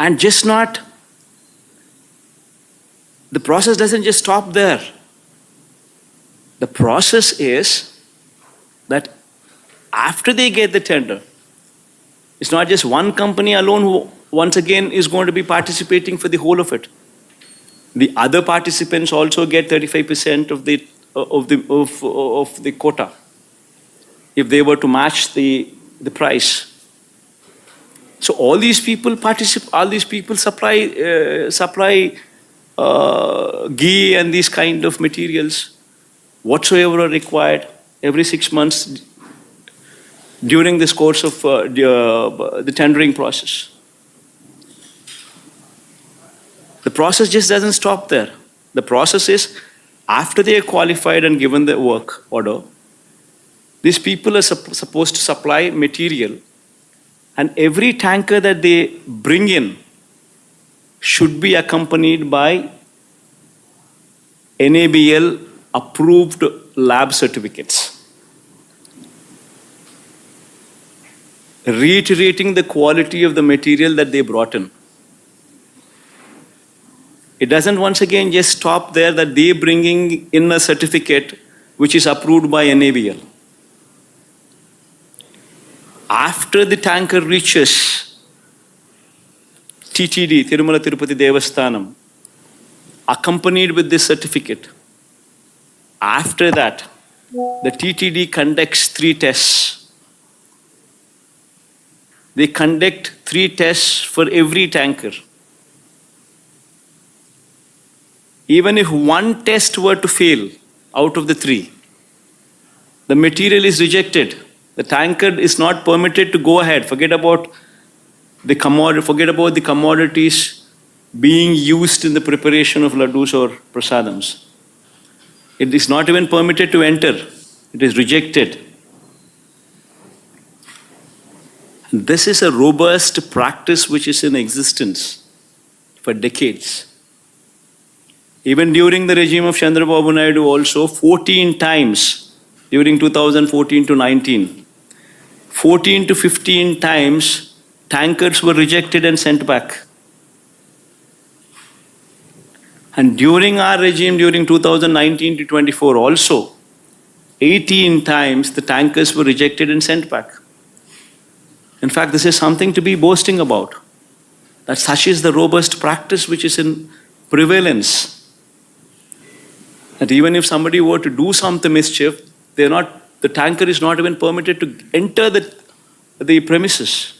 And the process doesn't just stop there. The process is that after they get the tender, it's not just one company alone who once again is going to be participating for the whole of it. The other participants also get 35% of the quota if they were to match the price. So all these people supply ghee and these kind of materials whatsoever are required every 6 months during this course of the tendering process. The process just doesn't stop there. The process is, after they are qualified and given the work order, these people are supposed to supply material, and every tanker that they bring in should be accompanied by NABL approved lab certificates, reiterating the quality of the material that they brought in. It doesn't once again just stop there that they bringing in a certificate which is approved by NABL. After the tanker reaches TTD, Tirumala Tirupati Devasthanam, accompanied with this certificate, after that, the TTD conducts 3 tests. They conduct 3 tests for every tanker. Even if one test were to fail out of the 3, the material is rejected. The tanker is not permitted to go ahead. Forget about the commodities being used in the preparation of laddus or prasadams. It is not even permitted to enter. It is rejected. This is a robust practice which is in existence for decades. Even during the regime of Chandrababu Naidu also, 14 times during 2014 to 19, 14 to 15 times tankers were rejected and sent back. And during our regime, during 2019 to 24 also, 18 times the tankers were rejected and sent back. In fact, this is something to be boasting about, that such is the robust practice which is in prevalence. That even if somebody were to do some mischief, the tanker is not even permitted to enter the premises.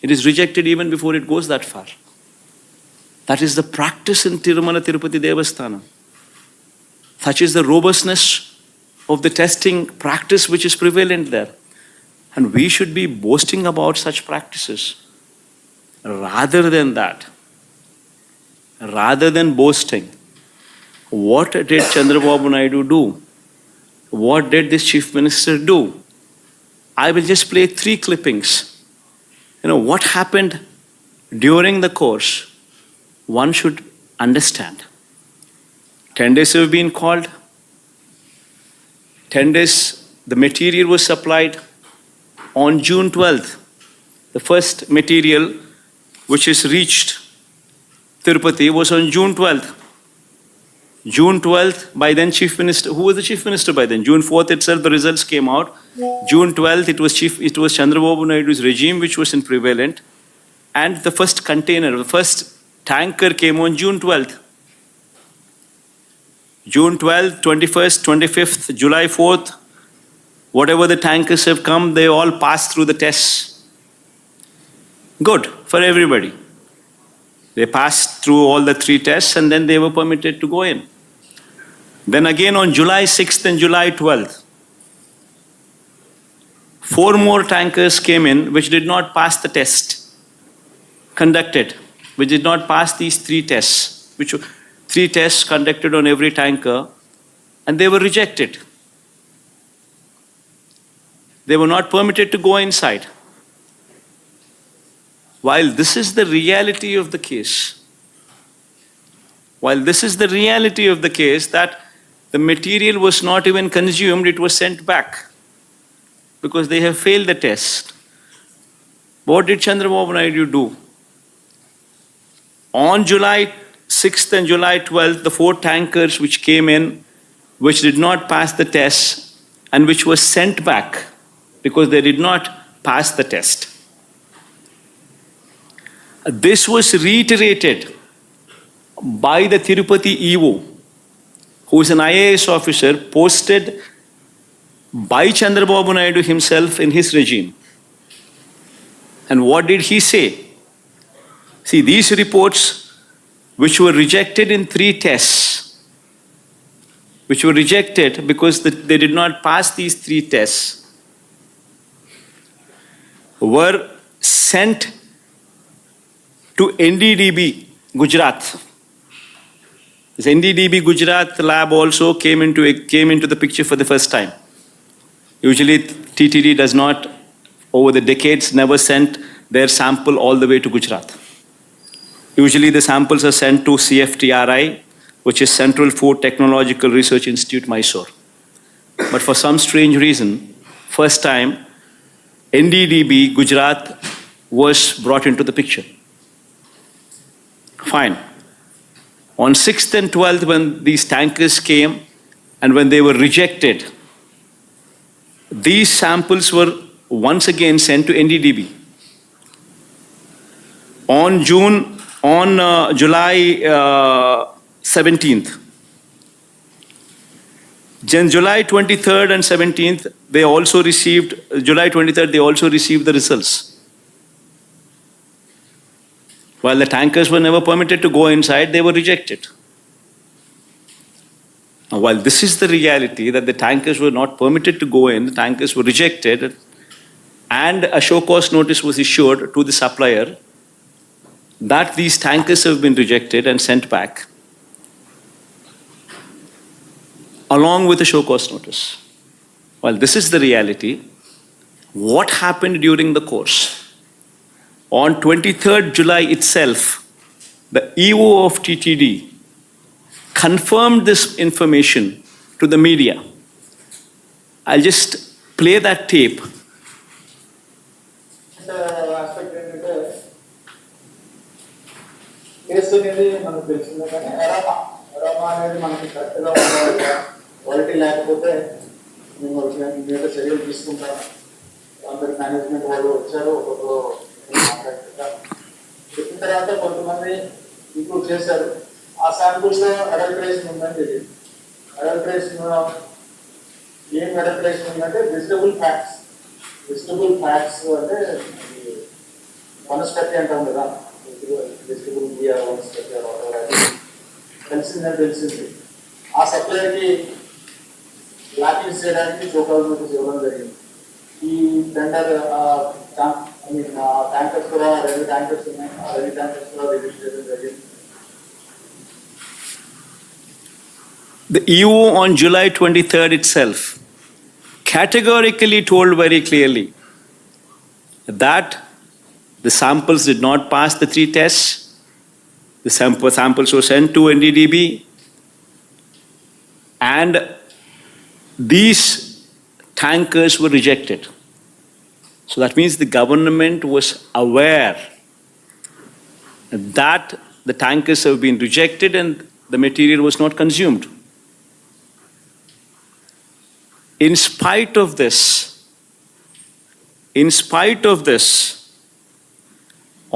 It is rejected even before it goes that far. That is the practice in Tirumala Tirupati Devasthanam. Such is the robustness of the testing practice which is prevalent there. And we should be boasting about such practices. Rather than that, rather than boasting, what did Chandrababu Naidu do? What did this Chief Minister do? I will just play 3 clippings. What happened during the course, one should understand. 10 days have been called. 10 days, the material was supplied. On June 12th, the first material which is reached Tirupati was on June 12th. June 12th, by then Chief Minister, who was the Chief Minister by then? June 4th itself, the results came out. June 12th, it was Chandrababu Naidu's regime which was in prevalent. And the first container, the first tanker came on June 12th. June 12th, 21st, 25th, July 4th, whatever the tankers have come, they all passed through the tests. Good for everybody. They passed through all the 3 tests and then they were permitted to go in. Then again on July 6th and July 12th, 4 more tankers came in which did not pass the test conducted, which did not pass these 3 tests, which were 3 tests conducted on every tanker, and they were rejected. They were not permitted to go inside. While this is the reality of the case, that the material was not even consumed, it was sent back because they have failed the test. What did Chandrababu Naidu do? On July 6th and July 12th, the 4 tankers which came in, which did not pass the test and which were sent back because they did not pass the test. This was reiterated by the Tirupati EO, who is an IAS officer posted by Chandrababu Naidu himself in his regime. And what did he say? See, these reports, which were rejected in 3 tests, which were rejected because they did not pass these 3 tests, were sent to NDDB, Gujarat. This NDDB Gujarat lab also came into the picture for the first time. Usually TTD does not, over the decades, never sent their sample all the way to Gujarat. Usually the samples are sent to CFTRI, which is Central Food Technological Research Institute, Mysore. But for some strange reason, first time, NDDB Gujarat was brought into the picture. Fine. On 6th and 12th, when these tankers came and when they were rejected, these samples were once again sent to NDDB. On July 17th, July 23rd and 17th, they also received, July 23rd, they also received the results. While the tankers were never permitted to go inside, they were rejected. Now, while this is the reality that the tankers were not permitted to go in, the tankers were rejected, and a show cause notice was issued to the supplier that these tankers have been rejected and sent back, along with a show cause notice. While this is the reality, what happened during the course? On 23rd July itself, the EO of TTD confirmed this information to the media. I'll just play that tape. చెప్పిన తర్వాత కొంతమంది improve చేశారు. ఆ samples లో adulteration ఉందని తెలియదు. Adulteration ఏం adulteration ఉందంటే వెజిటబుల్ ఫ్యాట్స్. వెజిటబుల్ ఫ్యాట్స్ అంటే వనస్పతి అంటాం కదా, వెజిటబుల్ బియా వనస్పతి తెలిసిందని తెలిసింది. ఆ సప్లైకి బ్లాక్ లిస్ట్ చేయడానికి షోకాల్ నోటీస్ ఇవ్వడం జరిగింది. ఈ టెండర్ tankers కూడా 2 tankers ఉన్నాయి. ఆ 2 tankers కూడా రిలీజ్ చేయడం జరిగింది. The EU on July 23rd itself categorically told very clearly that the samples did not pass the 3 tests. The samples were sent to NDDB, and these tankers were rejected. So that means the government was aware that the tankers have been rejected and the material was not consumed. In spite of this,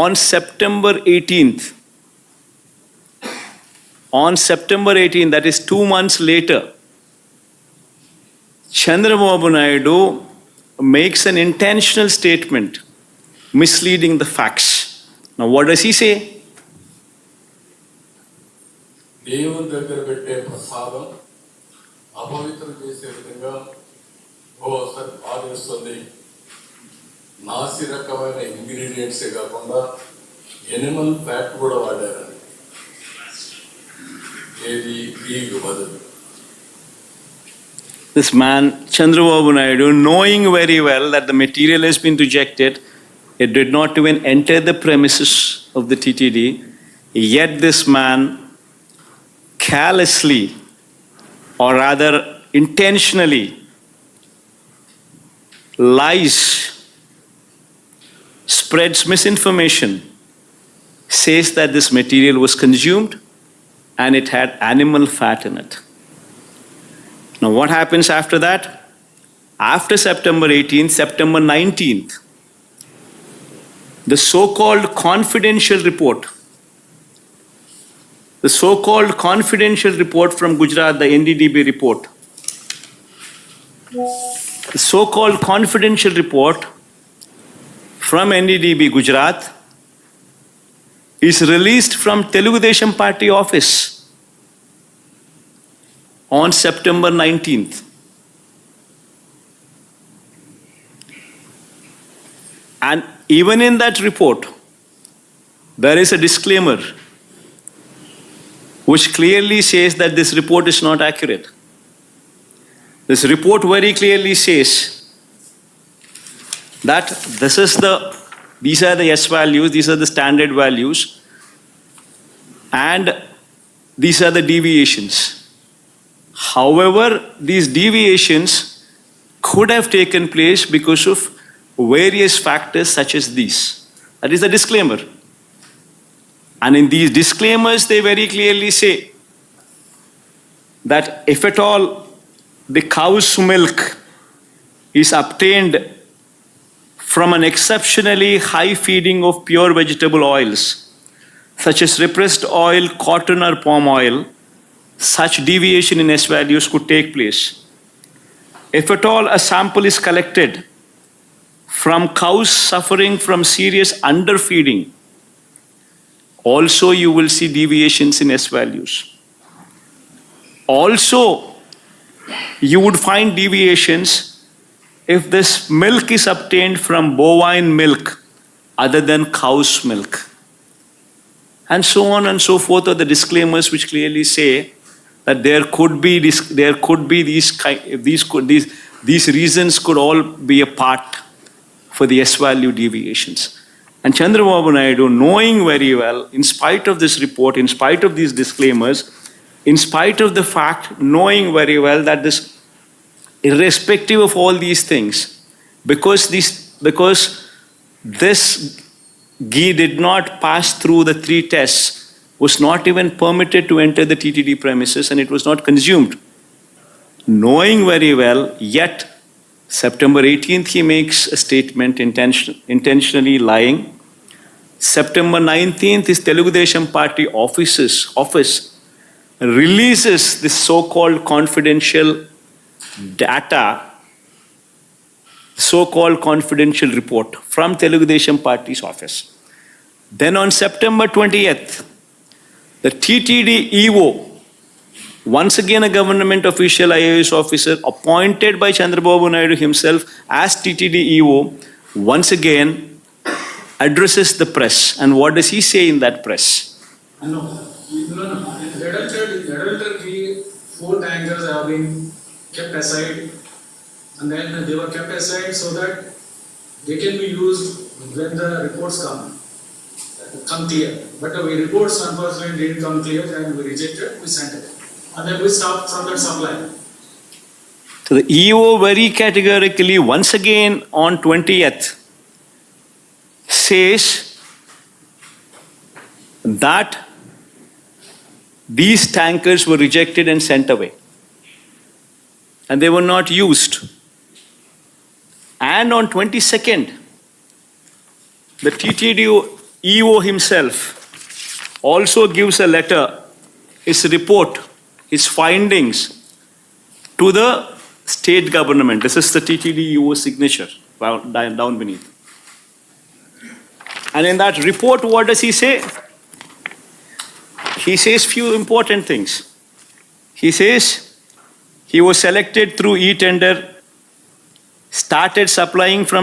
on September 18th, that is 2 months later, Chandrababu Naidu makes an intentional statement misleading the facts. Now what does he say? దేవుని దగ్గర పెట్టే ప్రసాదం అపవిత్రం చేసే విధంగా ఒకసారి బాధిస్తుంది. నాసి రకమైన ఇంగ్రీడియంట్సే కాకుండా ఎనిమల్ ఫ్యాట్ కూడా వాడారని. ఏది బీగు బదులు. This man, Chandrababu Naidu, knowing very well that the material has been rejected, it did not even enter the premises of the TTD, yet this man callously, or rather intentionally, lies, spreads misinformation, says that this material was consumed and it had animal fat in it. Now, what happens after that? After September 18th, September 19th, the so-called confidential report from Gujarat, the NDDB report, the so-called confidential report from NDDB Gujarat is released from Telugu Desam Party office on September 19th. And even in that report, there is a disclaimer which clearly says that this report is not accurate. This report very clearly says that these are the S values, these are the standard values, and these are the deviations. However, these deviations could have taken place because of various factors such as these. That is the disclaimer. And in these disclaimers, they very clearly say that if at all the cow's milk is obtained from an exceptionally high feeding of pure vegetable oils, such as repressed oil, cotton or palm oil, such deviation in S values could take place. If at all a sample is collected from cows suffering from serious underfeeding, also you will see deviations in S values. Also, you would find deviations if this milk is obtained from bovine milk other than cow's milk. And so on and so forth are the disclaimers which clearly say that these reasons could all be a part for the S value deviations. And Chandrababu Naidu, knowing very well, in spite of this report, in spite of these disclaimers, in spite of the fact, knowing very well that this, irrespective of all these things, because this ghee did not pass through the 3 tests, was not even permitted to enter the TTD premises, and it was not consumed. Knowing very well, yet September 18th he makes a statement intentionally lying. September 19th his Telugu Desam Party office releases this so-called confidential data, so-called confidential report from Telugu Desam Party's office. Then on September 20th, the TTD EO, once again a government official IAS officer appointed by Chandrababu Naidu himself as TTD EO, once again addresses the press. And what does he say in that press? No. In Reddy ghee, 4 tankers have been kept aside, and then they were kept aside so that they can be used when the reports come clear. But the reports unfortunately didn't come clear, and we rejected, we sent it. And then we stopped from that supply. So the EO very categorically, once again on 20th, says that these tankers were rejected and sent away. And they were not used. And on 22nd, the TTD EO himself also gives a letter, his report, his findings to the state government. This is the TTD EO signature down beneath. And in that report, what does he say? He says few important things. He says he was selected through e-tender, started supplying from